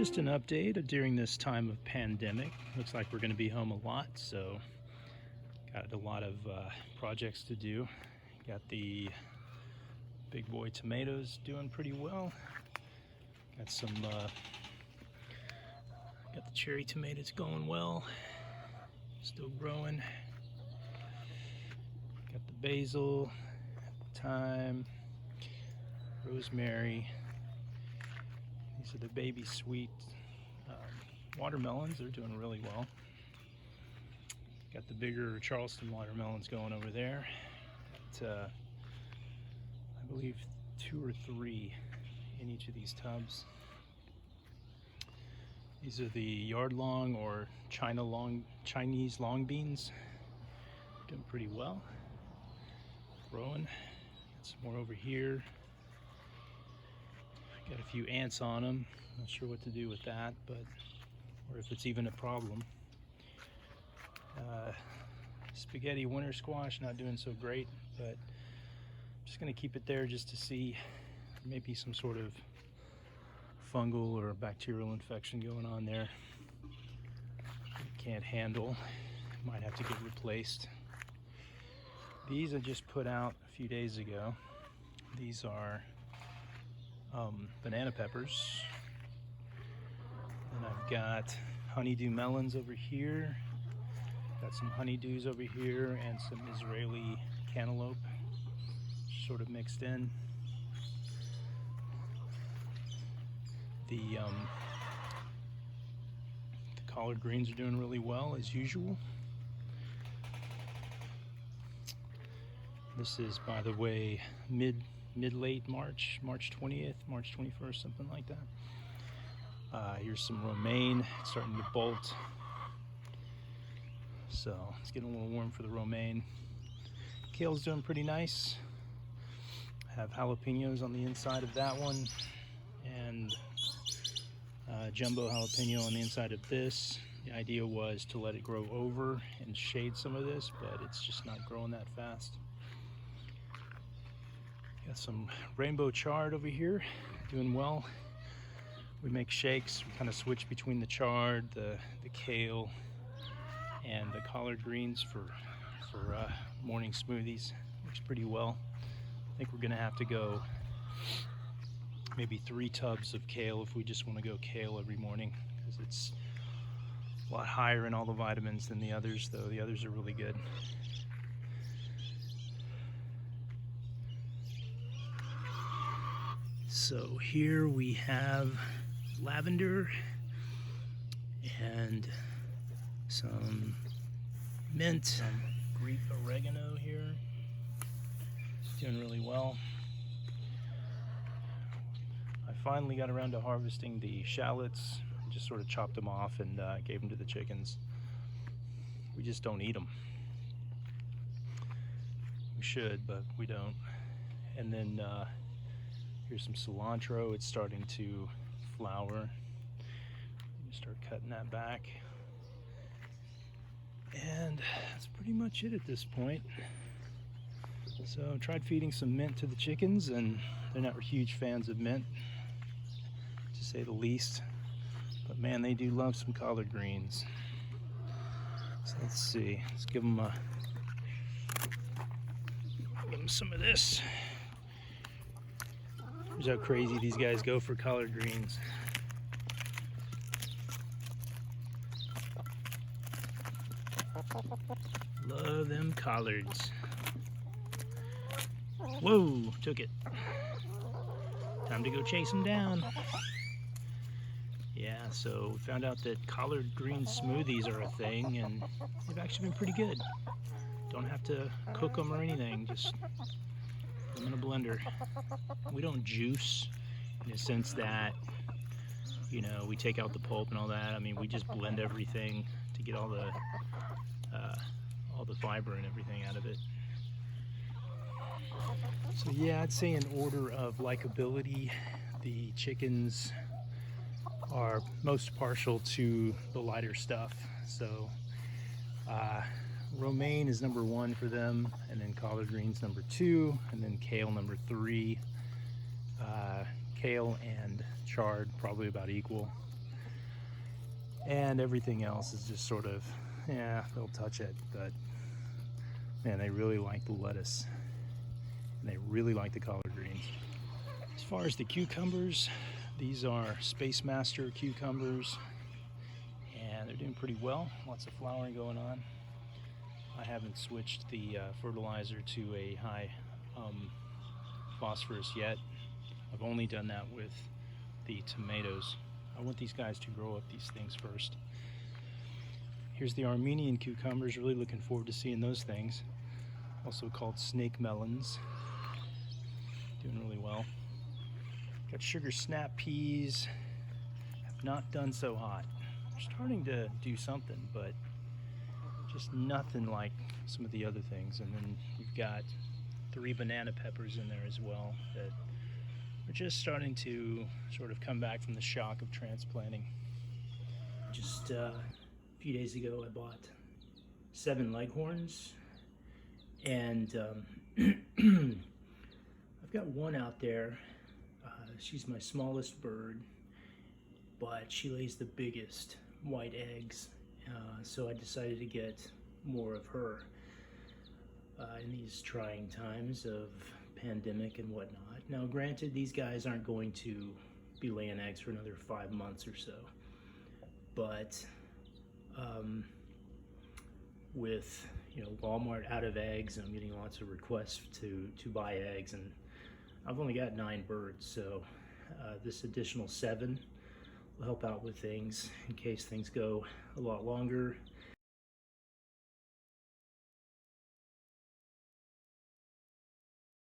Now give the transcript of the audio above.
Just an update during this time of pandemic. Looks like we're going to be home a lot, so got a lot of projects to do. Got the big boy tomatoes doing pretty well. Got some got the cherry tomatoes going well, still growing. Got the basil, thyme, rosemary. These are the baby sweet watermelons. They're doing really well. Got the bigger Charleston watermelons going over there. Got, I believe 2 or 3 in each of these tubs. These are the yard long or Chinese long beans. Doing pretty well. Growing. Got some more over here. Got a few ants on them. Not sure what to do with that, but or if it's even a problem. Spaghetti winter squash not doing so great, but I'm just going to keep it there just to see maybe some sort of fungal or bacterial infection going on there. Can't handle. Might have to get replaced. These I just put out a few days ago. These are banana peppers, and I've got honeydew melons over here, got some honeydews over here, and some Israeli cantaloupe sort of mixed in. The collard greens are doing really well as usual. This is, by the way, mid-late March 20th, March 21st, something like that. Here's some romaine. It's starting to bolt. So it's getting a little warm for the romaine. Kale's doing pretty nice. I have jalapenos on the inside of that one, and jumbo jalapeno on the inside of this. The idea was to let it grow over and shade some of this, but it's just not growing that fast. Got some rainbow chard over here, doing well. We make shakes. We kind of switch between the chard, the kale, and the collard greens for morning smoothies. Works pretty well. I think we're gonna have to go maybe 3 tubs of kale if we just want to go kale every morning, because it's a lot higher in all the vitamins than the others, though the others are really good. So here we have lavender and some mint, some Greek oregano here. Doing really well. I finally got around to harvesting the shallots. Just sort of chopped them off and gave them to the chickens. We just don't eat them. We should, but we don't. And then here's some cilantro. It's starting to flower. Start cutting that back. And that's pretty much it at this point. So I tried feeding some mint to the chickens, and they're not huge fans of mint, to say the least. But man, they do love some collard greens. So let's see. Let's give them some of this. Here's how crazy these guys go for collard greens. Love them collards. Whoa, took it. Time to go chase them down. Yeah, so we found out that collard green smoothies are a thing, and they've actually been pretty good. Don't have to cook them or anything, just put them in a blender. We don't juice in the sense that, you know, we take out the pulp and all that. I mean, we just blend everything to get all the fiber and everything out of it. So yeah, I'd say in order of likability, the chickens are most partial to the lighter stuff. So romaine is number 1 for them, and then collard greens number 2, and then kale number 3. Kale and chard probably about equal. And everything else is just sort of, yeah, they'll touch it, but man, they really like the lettuce. And they really like the collard greens. As far as the cucumbers, these are Space Master cucumbers, and they're doing pretty well. Lots of flowering going on. I haven't switched the fertilizer to a high phosphorus yet. I've only done that with the tomatoes. I want these guys to grow up these things first. Here's the Armenian cucumbers. Really looking forward to seeing those things. Also called snake melons. Doing really well. Got sugar snap peas. Have not done so hot. They're starting to do something, but just nothing like some of the other things. And then we've got 3 banana peppers in there as well that are just starting to sort of come back from the shock of transplanting. Just a few days ago I bought 7 leghorns, and I've got one out there. She's my smallest bird, but she lays the biggest white eggs, so I decided to get more of her in these trying times of pandemic and whatnot. Now granted, these guys aren't going to be laying eggs for another 5 months or so, but with Walmart out of eggs, I'm getting lots of requests to buy eggs, and I've only got 9 birds, so this additional 7 will help out with things in case things go a lot longer.